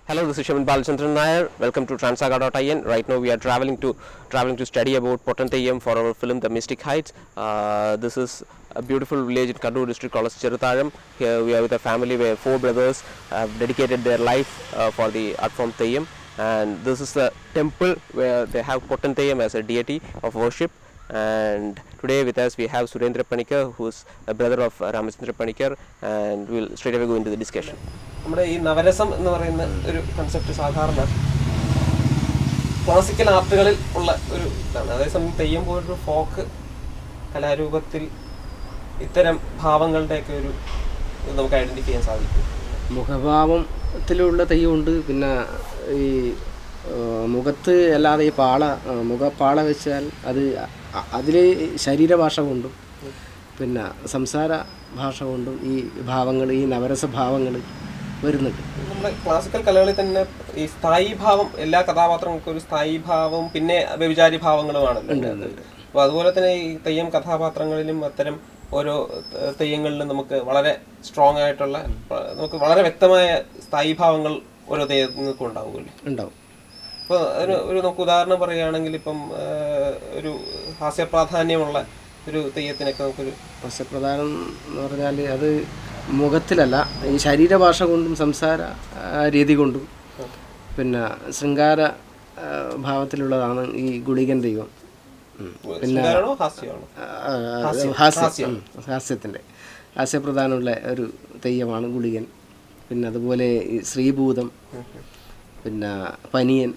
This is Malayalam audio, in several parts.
Hello, this is Shaman Balachandran Nair. Welcome to Transaga.in. Right now, we are traveling to study about Potanthayyam for our film The Mystic Heights. This is a beautiful village in Kannur district called Cherutharam. Here we are with a family where 4 brothers have dedicated their life for the art form Theyyam. And this is the temple where they have Potanthayyam as a deity of worship. And today with us we have Surendra Panikar, who is a brother of Ramachandra Panikar, and we will straight away go into the discussion. നമ്മുടെ ഈ നവരസം എന്ന് പറയുന്ന ഒരു കൺസെപ്റ്റ് സാധാരണ ക്ലാസിക്കൽ ആർട്ടുകളിൽ ഉള്ള ഒരു ഇതാണ്. അതേസമയം തെയ്യം പോലൊരു ഫോക്ക് കലാരൂപത്തിൽ ഇത്തരം ഭാവങ്ങളുടെയൊക്കെ ഒരു നമുക്ക് ഐഡന്റിഫൈ ചെയ്യാൻ സാധിക്കും. മുഖഭാവത്തിലുള്ള തെയ്യമുണ്ട്. പിന്നെ ഈ മുഖത്ത് അല്ലാതെ ഈ മുഖപ്പാള വെച്ചാൽ അതിൽ ശരീരഭാഷ കൊണ്ടും പിന്നെ സംസാര ഭാഷ കൊണ്ടും ഈ ഭാവങ്ങൾ, ഈ നവരസ ഭാവങ്ങൾ വരുന്നുണ്ട്. നമ്മുടെ ക്ലാസിക്കൽ കലകളിൽ തന്നെ ഈ സ്ഥായി ഭാവം, എല്ലാ കഥാപാത്രങ്ങൾക്കും ഒരു സ്ഥായി ഭാവവും പിന്നെ വ്യഭിചാരി ഭാവങ്ങളുമാണല്ലോ. അപ്പോൾ അതുപോലെ തന്നെ ഈ തെയ്യം കഥാപാത്രങ്ങളിലും അത്തരം ഓരോ തെയ്യങ്ങളിലും നമുക്ക് വളരെ സ്ട്രോങ് ആയിട്ടുള്ള, നമുക്ക് വളരെ വ്യക്തമായ സ്ഥായി ഭാവങ്ങൾ ഓരോ തെയ്യങ്ങൾക്കും ഉണ്ടാവും. ഇപ്പോൾ ഒരു നമുക്ക് ഉദാഹരണം പറയുകയാണെങ്കിൽ ഇപ്പം ഒരു ഹാസ്യപ്രാധാന്യമുള്ള ഒരു തെയ്യത്തിനൊക്കെ നമുക്കൊരു ഹാസ്യപ്രധാനം എന്ന് പറഞ്ഞാൽ അത് മുഖത്തിലല്ല, ഈ ശരീരഭാഷ കൊണ്ടും സംസാര രീതി കൊണ്ടും പിന്നെ ശൃംഗാര ഭാവത്തിലുള്ളതാണ് ഈ ഗുളികൻ ദൈവം. പിന്നെ ഹാസ്യപ്രധാനമുള്ള ഒരു തെയ്യമാണ് ഗുളികൻ. പിന്നെ അതുപോലെ ഈ ശ്രീഭൂതം, പിന്നെ പനിയൻ,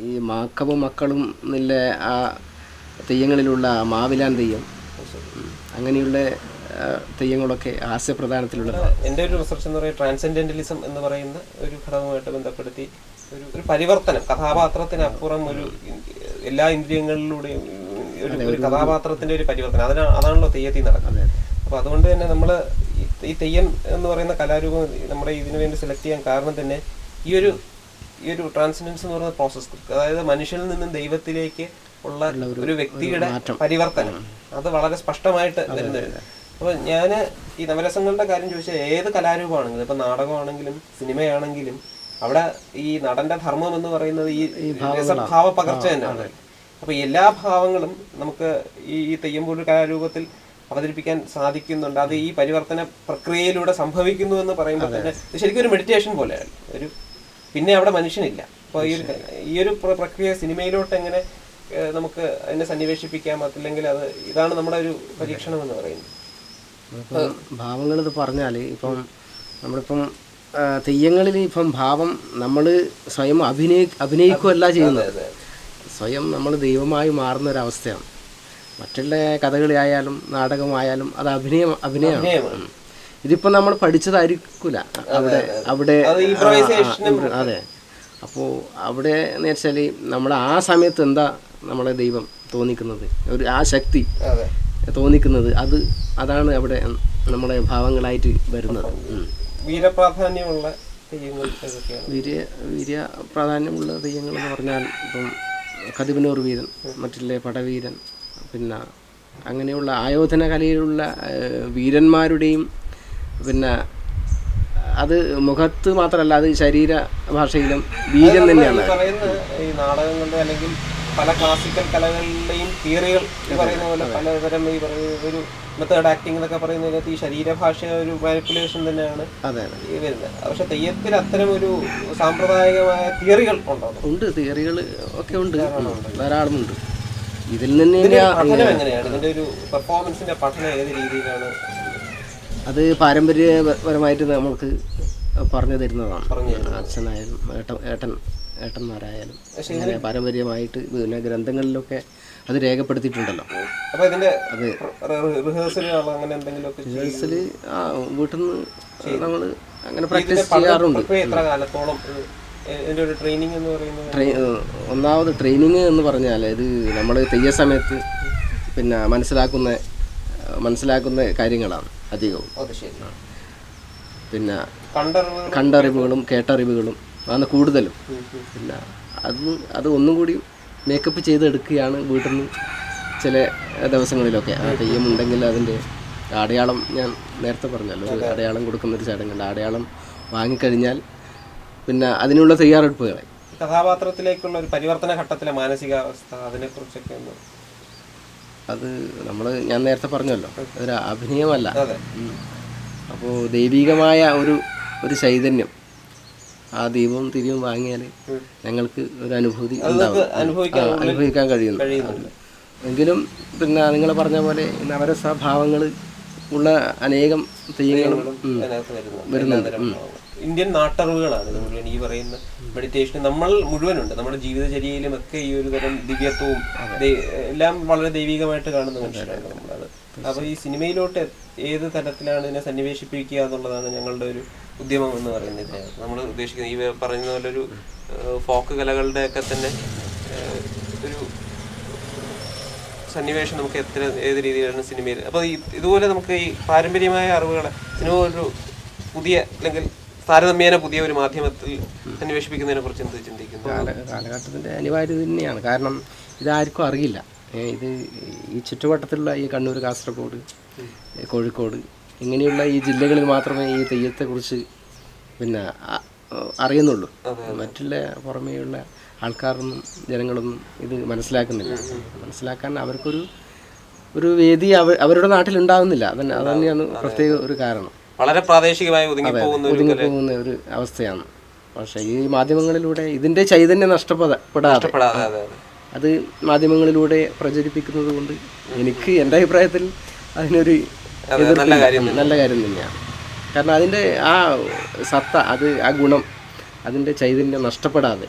ഈ മാക്കവും മക്കളും എന്നുള്ള ആ തെയ്യങ്ങളിലുള്ള മാവിലാൻ തെയ്യം, അങ്ങനെയുള്ള തെയ്യങ്ങളൊക്കെ ഹാസ്യപ്രധാനത്തിലുള്ളതാണ്. എൻ്റെ ഒരു റിസർച്ച് എന്ന് പറയുന്നത് ട്രാൻസെൻഡന്റലിസം എന്ന് പറയുന്ന ഒരു ഘടകവുമായിട്ട് ബന്ധപ്പെടുത്തി ഒരു പരിവർത്തനം, കഥാപാത്രത്തിനപ്പുറം ഒരു എല്ലാ ഇന്ദ്രിയങ്ങളിലൂടെയും ഒരു കഥാപാത്രത്തിന്റെ ഒരു പരിവർത്തനം, അതാണല്ലോ തെയ്യത്തിൽ നടക്കുന്നത്. അപ്പോൾ അതുകൊണ്ട് തന്നെ നമ്മൾ ഈ തെയ്യം എന്ന് പറയുന്ന കലാരൂപം നമ്മുടെ ഇതിനു വേണ്ടി സെലക്ട് ചെയ്യാൻ കാരണം തന്നെ ഈ ഒരു ട്രാൻസെൻഡൻസ് എന്ന് പറയുന്ന പ്രോസസ്, അതായത് മനുഷ്യനിൽ നിന്നും ദൈവത്തിലേക്ക് ഉള്ള ഒരു വ്യക്തിയുടെ പരിവർത്തനം, അത് വളരെ സ്പഷ്ടമായിട്ട് വരുന്നത്. അപ്പോൾ ഞാൻ ഈ നവരസങ്ങളുടെ കാര്യം ചോദിച്ചാൽ ഏത് കലാരൂപമാണെങ്കിലും, ഇപ്പം നാടകമാണെങ്കിലും സിനിമയാണെങ്കിലും, അവിടെ ഈ നടന്റെ ധർമ്മം എന്ന് പറയുന്നത് ഈ രസഭാവ പകർച്ച തന്നെയാണ്. അപ്പോൾ എല്ലാ ഭാവങ്ങളും നമുക്ക് ഈ തെയ്യം പോലൊരു കലാരൂപത്തിൽ അവതരിപ്പിക്കാൻ സാധിക്കുന്നുണ്ട്. അത് ഈ പരിവർത്തന പ്രക്രിയയിലൂടെ സംഭവിക്കുന്നു എന്ന് പറയുമ്പോൾ തന്നെ ശരിക്കും ഒരു മെഡിറ്റേഷൻ പോലെയാണ്. പിന്നെ അവിടെ മനുഷ്യനില്ല. അപ്പോൾ ഈ ഒരു പ്രക്രിയ സിനിമയിലോട്ട് എങ്ങനെ നമുക്ക് അതിനെ സന്നിവേശിപ്പിക്കാം, അല്ലെങ്കിൽ ഇതാണ് നമ്മുടെ ഒരു പരീക്ഷണം എന്ന് പറയുന്നത്. ഭാവങ്ങൾ ഇത് പറഞ്ഞാൽ ഇപ്പം നമ്മളിപ്പം തെയ്യങ്ങളിൽ ഇപ്പം ഭാവം നമ്മൾ സ്വയം അഭിനയിക്കുകയല്ല ചെയ്യുന്നത്, സ്വയം നമ്മൾ ദൈവമായി മാറുന്ന ഒരവസ്ഥയാണ്. മറ്റുള്ള കഥകളിയായാലും നാടകമായാലും അത് അഭിനയമാണ്. ഇതിപ്പോൾ നമ്മൾ പഠിച്ചതായിരിക്കില്ല അവിടെ അതെ. അപ്പോൾ അവിടെ എന്ന് വെച്ചാൽ നമ്മൾ ആ സമയത്ത് എന്താ നമ്മളെ ദൈവം തോന്നിക്കുന്നത്, ആ ശക്തി തോന്നിക്കുന്നത്, അതാണ് അവിടെ നമ്മളെ ഭാവങ്ങളായിട്ട് വരുന്നത്. വീരപ്രാധാന്യമുള്ള വീര്യപ്രാധാന്യമുള്ള തെയ്യങ്ങൾ എന്ന് പറഞ്ഞാൽ ഇപ്പം കതിപനൂർ വീരൻ, മറ്റുള്ള പടവീരൻ, പിന്നെ അങ്ങനെയുള്ള ആയോധന കലയിലുള്ള വീരന്മാരുടെയും, പിന്നെ അത് മുഖത്ത് മാത്രമല്ല, അത് ശരീര ഭാഷയിലും വീരൻ തന്നെയാണ്. ഈ നാടകങ്ങളുടെ അല്ലെങ്കിൽ പല ക്ലാസിക്കൽ കലകളിലെയും തിയറികൾ പറയുന്ന പോലെ പലതരം ഈ പറയുന്ന ഒരു മെത്തേഡ് ആക്ടിങ് എന്നൊക്കെ പറയുന്നതിനകത്ത് ഈ ശരീരഭാഷ ഒരു മാനിപ്പുലേഷൻ തന്നെയാണ് വരുന്നത്. പക്ഷെ തെയ്യത്തിൽ അത്തരം ഒരു സാമ്പ്രദായികമായ തിയറികൾ ഉണ്ട്, തിയറികൾ ഒക്കെ ഉണ്ട്, ധാരാളമുണ്ട്. ഇതിൽ നിന്ന് എങ്ങനെയാണ് ഇതിന്റെ ഒരു പെർഫോമൻസിന്റെ പഠനം ഏത് രീതിയിലാണ്? അത് പാരമ്പര്യപരമായിട്ട് നമുക്ക് പറഞ്ഞു തരുന്നതാണ്. അച്ഛനായാലും ഏട്ടന്മാരായാലും അങ്ങനെ പാരമ്പര്യമായിട്ട് പിന്നെ ഗ്രന്ഥങ്ങളിലൊക്കെ അത് രേഖപ്പെടുത്തിയിട്ടുണ്ടല്ലോ. അത് റിഹേഴ്സൽ വീട്ടിൽ നിന്ന് നമ്മൾ അങ്ങനെ പ്രാക്ടീസ് ചെയ്യാറുണ്ട്. ഒന്നാമത് ട്രെയിനിങ് എന്ന് പറഞ്ഞാൽ ഇത് നമ്മൾ തെയ്യ സമയത്ത് പിന്നെ മനസ്സിലാക്കുന്ന കാര്യങ്ങളാണ് അധികവും. പിന്നെ കണ്ടറിവുകളും കേട്ടറിവുകളും ആണ് കൂടുതലും. പിന്നെ അത് ഒന്നും കൂടി മേക്കപ്പ് ചെയ്തെടുക്കുകയാണ് വീട്ടിൽ നിന്ന് ചില ദിവസങ്ങളിലൊക്കെ. ആ തെയ്യമുണ്ടെങ്കിൽ അതിൻ്റെ അടയാളം ഞാൻ നേരത്തെ പറഞ്ഞല്ലോ, ഒരു അടയാളം കൊടുക്കുന്നൊരു ചടങ്ങുണ്ട്. അടയാളം വാങ്ങിക്കഴിഞ്ഞാൽ പിന്നെ അതിനുള്ള തയ്യാറെടുപ്പുകളെ. കഥാപാത്രത്തിലേക്കുള്ള ഒരു പരിവർത്തന ഘട്ടത്തിലെ മാനസികാവസ്ഥ അതിനെക്കുറിച്ചൊക്കെ ഒന്ന്. അത് ഞാൻ നേരത്തെ പറഞ്ഞല്ലോ, അതൊരു അഭിനയമല്ല. അപ്പോൾ ദൈവികമായ ഒരു ചൈതന്യം, ആ ദീപവും തിരിവും വാങ്ങിയാൽ ഞങ്ങൾക്ക് ഒരു അനുഭൂതി അനുഭവിക്കാൻ കഴിയുന്നു. എങ്കിലും പിന്നെ നിങ്ങൾ പറഞ്ഞ പോലെ നവരസഭാവങ്ങൾ ഉള്ള അനേകം തെയ്യങ്ങളും വരുന്നുണ്ട്. ഇന്ത്യൻ നാട്ടറിവുകളാണ് മുഴുവൻ ഈ പറയുന്ന മെഡിറ്റേഷൻ. നമ്മൾ മുഴുവനുണ്ട് നമ്മുടെ ജീവിതചര്യയിലും ഒക്കെ ഈ ഒരു തരം ദിവ്യത്വവും എല്ലാം വളരെ ദൈവികമായിട്ട് കാണുന്ന മനുഷ്യരാണ് നമ്മളത്. അപ്പോൾ ഈ സിനിമയിലോട്ട് ഏത് തരത്തിലാണ് ഇതിനെ സന്നിവേശിപ്പിക്കുക എന്നുള്ളതാണ് ഞങ്ങളുടെ ഒരു ഉദ്യമം എന്ന് പറയുന്നത്. നമ്മൾ ഉദ്ദേശിക്കുന്നത് ഈ പറയുന്ന പോലെ ഒരു ഫോക്ക് കലകളുടെ ഒക്കെ തന്നെ ഒരു സന്നിവേശം നമുക്ക് ഏത് രീതിയിലാണ് സിനിമയിൽ. അപ്പോൾ ഇതുപോലെ നമുക്ക് ഈ പാരമ്പര്യമായ അറിവുകളെ സിനിമ ഒരു പുതിയ അല്ലെങ്കിൽ താരതമ്യേന പുതിയ ഒരു മാധ്യമത്തിൽ സന്നിവേശിപ്പിക്കുന്നതിനെ കുറിച്ച് എന്ത് ചിന്തിക്കുന്നു? കാലഘട്ടത്തിൻ്റെ അനിവാര്യത തന്നെയാണ്. കാരണം ഇതാർക്കും അറിയില്ല. ഇത് ഈ ചുറ്റുവട്ടത്തിലുള്ള ഈ കണ്ണൂർ, കാസർഗോഡ്, കോഴിക്കോട് ഇങ്ങനെയുള്ള ഈ ജില്ലകളിൽ മാത്രമേ ഈ തെയ്യത്തെക്കുറിച്ച് പിന്നെ അറിയുന്നുള്ളൂ. മറ്റുള്ള പുറമേയുള്ള ആൾക്കാരൊന്നും ജനങ്ങളൊന്നും ഇത് മനസ്സിലാക്കുന്നില്ല. മനസ്സിലാക്കാൻ അവർക്കൊരു വേദി അവരുടെ നാട്ടിലുണ്ടാകുന്നില്ല. അതന്നെയാണ് പ്രത്യേക ഒരു കാരണം. വളരെ പ്രാദേശികമായി ഒതുങ്ങിപ്പോകുന്ന ഒരു അവസ്ഥയാണ്. പക്ഷേ ഈ മാധ്യമങ്ങളിലൂടെ ഇതിൻ്റെ ചൈതന്യം നഷ്ടപ്പെടാതെ അത് മാധ്യമങ്ങളിലൂടെ പ്രചരിപ്പിക്കുന്നത് കൊണ്ട് എനിക്ക് എൻ്റെ അഭിപ്രായത്തിൽ അതിനൊരു നല്ല കാര്യം തന്നെയാണ്. കാരണം അതിൻ്റെ ആ സത്ത, ആ ഗുണം, അതിൻ്റെ ചൈതന്യം നഷ്ടപ്പെടാതെ.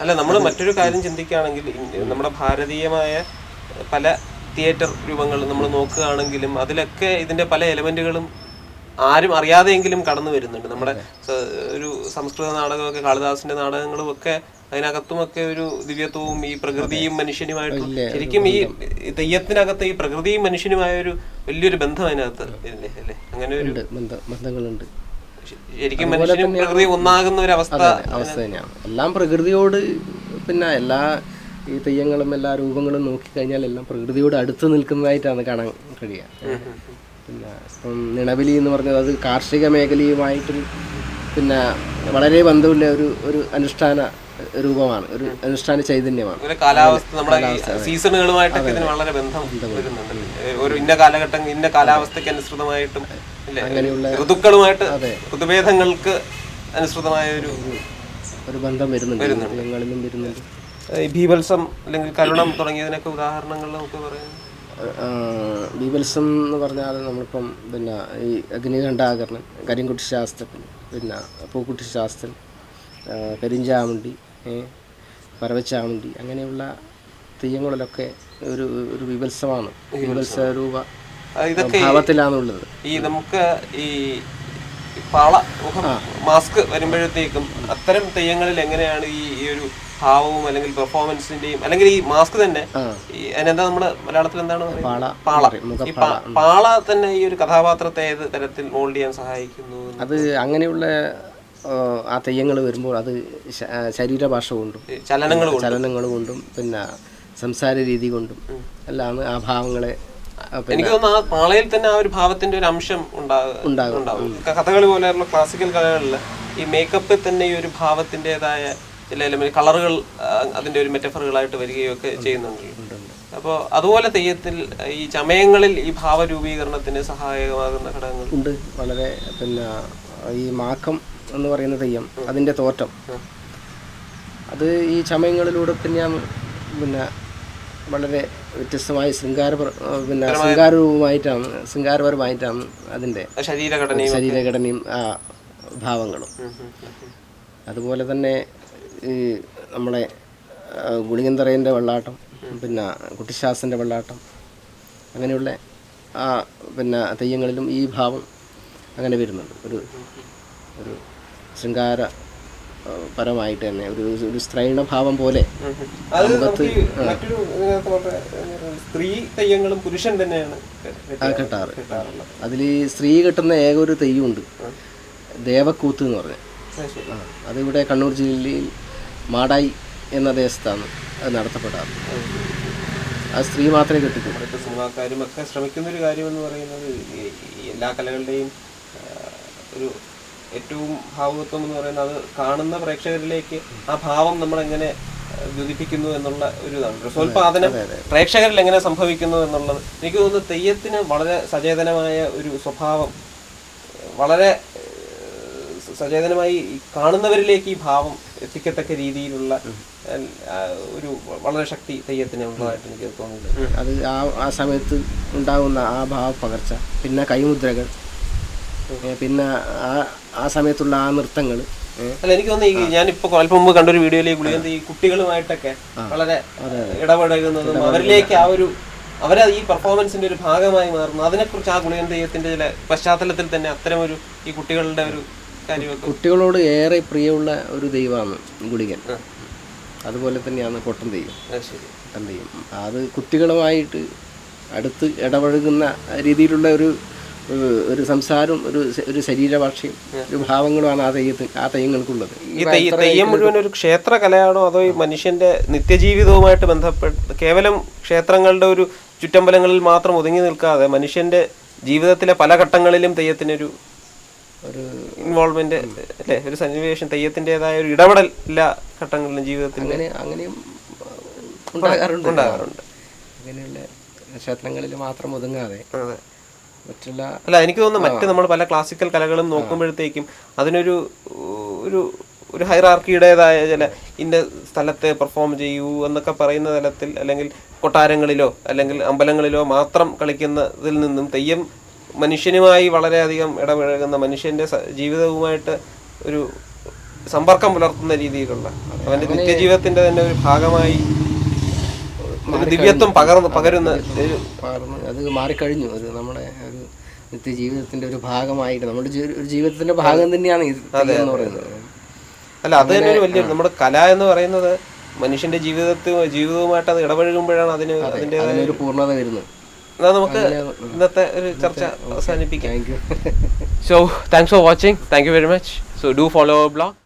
അല്ല, നമ്മൾ മറ്റൊരു കാര്യം ചിന്തിക്കുകയാണെങ്കിൽ നമ്മുടെ ഭാരതീയമായ പല തിയേറ്റർ രൂപങ്ങൾ നമ്മൾ നോക്കുകയാണെങ്കിലും അതിലൊക്കെ ഇതിൻ്റെ പല എലമെൻറ്റുകളും ആരും അറിയാതെയെങ്കിലും കടന്നു വരുന്നുണ്ട്. നമ്മുടെ ഒരു സംസ്കൃത നാടകമൊക്കെ, കാളിദാസിൻ്റെ നാടകങ്ങളും ഒക്കെ അതിനകത്തുമൊക്കെ ഒരു ദിവ്യത്വവും ഈ പ്രകൃതിയും മനുഷ്യനുമായിട്ടും ശരിക്കും ഈ തെയ്യത്തിനകത്ത് ഈ പ്രകൃതിയും മനുഷ്യനുമായ ഒരു വലിയൊരു ബന്ധം അതിനകത്ത് അല്ലേ? അങ്ങനെ ഒരു ബന്ധങ്ങളുണ്ട്. ശരിക്കും മനുഷ്യനും പ്രകൃതി ഒന്നാകുന്ന ഒരു അവസ്ഥ തന്നെയാണ്. എല്ലാം പ്രകൃതിയോട്, പിന്നെ എല്ലാ ഈ തെയ്യങ്ങളും എല്ലാ രൂപങ്ങളും നോക്കിക്കഴിഞ്ഞാൽ എല്ലാം പ്രകൃതിയോട് അടുത്ത് നിൽക്കുന്നതായിട്ടാണ് കാണാൻ കഴിയുക. പിന്നെ ഇപ്പം നിണബലി എന്ന് പറഞ്ഞത് അത് കാർഷിക മേഖലയുമായിട്ട് പിന്നെ വളരെ ബന്ധമുള്ള ഒരു അനുഷ്ഠാന രൂപമാണ്, ഒരു അനുഷ്ഠാന ചൈതന്യമാണ്. കാലാവസ്ഥ നമ്മുടെ സീസണുകളുമായിട്ടൊക്കെ ഇതിന് വളരെ ബന്ധം വരുന്നുണ്ട്. ഒരു ഇന്ന കാലഘട്ടം ഇന്ന കാലാവസ്ഥയ്ക്ക് അനുസൃതമായിട്ടും അങ്ങനെയുള്ള ഋതുക്കളുമായിട്ട് ഋതുഭേദങ്ങൾക്ക് അനുസൃതമായ ഒരു ബന്ധം വരുന്നുണ്ട്. ബീഭത്സം അല്ലെങ്കിൽ കരുണം തുടങ്ങിയതിനൊക്കെ ഉദാഹരണങ്ങൾ നമുക്ക് പറയാം. ബീഭത്സം എന്ന് പറഞ്ഞാൽ നമ്മളിപ്പം പിന്നെ ഈ അഗ്നികണ്ഠാകരണം, കരിങ്കുട്ടി ശാസ്ത്രത്തിൽ, പിന്നെ പൂക്കുട്ടി ശാസ്ത്രം, കരിഞ്ചാമുണ്ടി, പരവച്ചാമുണ്ടി, അങ്ങനെയുള്ള തെയ്യങ്ങളിലൊക്കെ ഒരു ബീഭത്സമാണ്. ബീഭത്സ രൂപ ഭാവത്തിലാണുള്ളത്. ഈ നമുക്ക് ഈ പാള മാസ്ക് വരുമ്പോഴത്തേക്കും അത്തരം തെയ്യങ്ങളിൽ എങ്ങനെയാണ് ഈ ഒരു ഭാവവും അല്ലെങ്കിൽ പെർഫോമൻസിന്റെയും അല്ലെങ്കിൽ ഈ മാസ്ക് തന്നെ അതിനെന്താ നമ്മുടെ മലയാളത്തിൽ എന്താണ് പാള തന്നെ ഈ ഒരു കഥാപാത്രത്തെ ഏത് തരത്തിൽ മോൾഡ് ചെയ്യാൻ സഹായിക്കുന്നു? അത് അങ്ങനെയുള്ള ആ തെയ്യങ്ങൾ വരുമ്പോൾ അത് ശരീരഭാഷ കൊണ്ടും ചലനങ്ങൾ കൊണ്ടും പിന്നെ സംസാര രീതി കൊണ്ടും എല്ലാം ആ ഭാവങ്ങളെ, എനിക്ക് തോന്നുന്നു ആ പാളയിൽ തന്നെ ആ ഒരു ഭാവത്തിന്റെ ഒരു അംശം ഉണ്ടാകും. കഥകളി പോലെയുള്ള ക്ലാസിക്കൽ കഥകളിൽ ഈ മേക്കപ്പിൽ തന്നെ ഈ ഒരു ഭാവത്തിൻ്റെതായ ചില എലമെന്റ് കളറുകൾ അതിന്റെ ഒരു മെറ്റഫറുകളായിട്ട് വരികയൊക്കെ ചെയ്യുന്നുണ്ട്. അപ്പോൾ അതുപോലെ തെയ്യത്തിൽ ഈ ചമയങ്ങളിൽ ഈ ഭാവരൂപീകരണത്തിന് സഹായകമാകുന്ന ഘടകങ്ങൾ ഉണ്ട് വളരെ. പിന്നെ ഈ മാക്കം എന്ന് പറയുന്ന തെയ്യം, അതിൻ്റെ തോറ്റം, അത് ഈ ചമയങ്ങളിലൂടെ തന്നെയാണ് പിന്നെ വളരെ വ്യത്യസ്തമായ ശൃംഗാരപരമായിട്ടാണ് അതിൻ്റെ ശരീരഘടനയും ഭാവങ്ങളും. അതുപോലെ തന്നെ ഈ നമ്മളെ ഗുണികന്തറേൻ്റെ വെള്ളാട്ടം, പിന്നെ കുട്ടിശാസ്ത്രൻ്റെ വെള്ളാട്ടം, അങ്ങനെയുള്ള പിന്നെ തെയ്യങ്ങളിലും ഈ ഭാവം അങ്ങനെ വരുന്നുണ്ട്. ഒരു ശൃംഗാര പരമായിട്ട് തന്നെ ഒരു സ്ത്രൈണഭാവം പോലെ. സ്ത്രീ തെയ്യങ്ങളും പുരുഷൻ തന്നെയാണ് കെട്ടാറ്. അതിൽ സ്ത്രീ കെട്ടുന്ന ഏക ഒരു തെയ്യമുണ്ട്, ദേവക്കൂത്ത് എന്ന് പറഞ്ഞത്. അതിവിടെ കണ്ണൂർ ജില്ലയിൽ മാടായി എന്ന ദേശത്താണ് അത് നടത്തപ്പെടാറ്. ആ സ്ത്രീ മാത്രമേ കെട്ടിട്ടുള്ളൂ. സിനിമാക്കാരും ഒക്കെ ശ്രമിക്കുന്ന ഒരു കാര്യം എന്ന് പറയുന്നത് എല്ലാ കലകളുടെയും ഒരു ഏറ്റവും ഭാവുകത്വം എന്ന് പറയുന്നത് അത് കാണുന്ന പ്രേക്ഷകരിലേക്ക് ആ ഭാവം നമ്മളെങ്ങനെ ദ്യോതിപ്പിക്കുന്നു എന്നുള്ള ഒരു ഇതാണ്. രസോത്പാദനം പ്രേക്ഷകരിൽ എങ്ങനെ സംഭവിക്കുന്നു എന്നുള്ളത് എനിക്ക് തോന്നുന്നു. തെയ്യത്തിന് വളരെ സചേതനമായ ഒരു സ്വഭാവം, വളരെ സചേതനമായി കാണുന്നവരിലേക്ക് ഈ ഭാവം എത്തിക്കത്തക്ക രീതിയിലുള്ള ഒരു വളരെ ശക്തി തെയ്യത്തിന് ഉള്ളതായിട്ട് എനിക്ക് തോന്നുന്നു. അത് ആ സമയത്ത് ഉണ്ടാകുന്ന ആ ഭാവപ്പകർച്ച, പിന്നെ കൈമുദ്രകൾ, പിന്നെ ആ സമയത്തുള്ള ആ നൃത്തങ്ങൾ. അല്ല, എനിക്ക് തോന്നുന്നു ഞാനിപ്പോ അല്പം മുമ്പ് കണ്ടൊരു വീഡിയോയിലേക്ക് ഗുളികന്തി ഈ കുട്ടികളുമായിട്ടൊക്കെ വളരെ ഇടപഴകുന്നതും അവരിലേക്ക് അവരത് ഈ പെർഫോമൻസിന്റെ ഒരു ഭാഗമായി മാറുന്നു. അതിനെക്കുറിച്ച് ആ ഗുളികൻ തെയ്യത്തിന്റെ ചില പശ്ചാത്തലത്തിൽ തന്നെ അത്തരം ഒരു ഈ കുട്ടികളുടെ ഒരു കാര്യമൊക്കെ കുട്ടികളോട് ഏറെ പ്രിയമുള്ള ഒരു ദൈവമാണ് ഗുളികൻ. അതുപോലെ തന്നെയാണ് കൊട്ടൻ തെയ്യം. കൊട്ടൻ തെയ്യം അത് കുട്ടികളുമായിട്ട് അടുത്ത് ഇടപഴകുന്ന രീതിയിലുള്ള ഒരു സംസാരവും ഒരു ശരീരഭാഷയും ഒരു ഭാവങ്ങളുമാണ് ആ തെയ്യങ്ങൾക്കുള്ളത്. ഈ തെയ്യം മുഴുവൻ ഒരു ക്ഷേത്ര കലയാണോ അതോ ഈ മനുഷ്യന്റെ നിത്യജീവിതവുമായിട്ട് ബന്ധപ്പെട്ട് കേവലം ക്ഷേത്രങ്ങളുടെ ഒരു ചുറ്റമ്പലങ്ങളിൽ മാത്രം ഒതുങ്ങി നിൽക്കാതെ മനുഷ്യന്റെ ജീവിതത്തിലെ പല ഘട്ടങ്ങളിലും തെയ്യത്തിനൊരു ഇൻവോൾവ്മെന്റ് അല്ലേ, ഒരു സന്നിവേശം, തെയ്യത്തിൻ്റെതായ ഒരു ഇടപെടൽ എല്ലാ ഘട്ടങ്ങളിലും ജീവിതത്തിൽ അങ്ങനെയും ഉണ്ടാകാറുണ്ട്. അങ്ങനെയുള്ള ക്ഷേത്രങ്ങളിൽ മാത്രം ഒതുങ്ങാതെ മറ്റുള്ള അല്ല, എനിക്ക് തോന്നുന്നു മറ്റ് നമ്മൾ പല ക്ലാസിക്കൽ കലകളും നോക്കുമ്പോഴത്തേക്കും അതിനൊരു ഒരു ഹൈറാർക്കിയുടേതായ ചില ഇന്ന സ്ഥലത്തെ പെർഫോം ചെയ്യൂ എന്നൊക്കെ പറയുന്ന തലത്തിൽ, അല്ലെങ്കിൽ കൊട്ടാരങ്ങളിലോ അല്ലെങ്കിൽ അമ്പലങ്ങളിലോ മാത്രം കളിക്കുന്നതിൽ നിന്നും തെയ്യം മനുഷ്യനുമായി വളരെയധികം ഇടപഴകുന്ന, മനുഷ്യന്റെ ജീവിതവുമായിട്ട് ഒരു സമ്പർക്കം പുലർത്തുന്ന രീതിയിലുള്ള അവന്റെ നിത്യജീവിതത്തിന്റെ തന്നെ ഒരു ഭാഗമായി ഒരു ദിവ്യത്വം പകരുന്ന അത് മാറിക്കഴിഞ്ഞു. അത് നമ്മുടെ ഒരു നിത്യജീവിതത്തിന്റെ ഒരു ഭാഗമായിട്ട് നമ്മുടെ ഒരു ജീവിതത്തിന്റെ ഭാഗം തന്നെയാണ് എന്ന് പറയുന്നത്. അല്ല, അത് തന്നെ ഒരു വലിയ നമ്മുടെ കല എന്ന് പറയുന്നത് മനുഷ്യന്റെ ജീവിതവുമായിട്ട് അത് ഇടപഴകുമ്പോഴാണ് അതിൻ്റെതായ ഒരു പൂർണ്ണത വരുന്നത്. എന്നാൽ നമുക്ക് ഇന്നത്തെ ഒരു ചർച്ച അവസാനിപ്പിക്കാം. So thanks for watching. Thank you very much. So do follow our blog.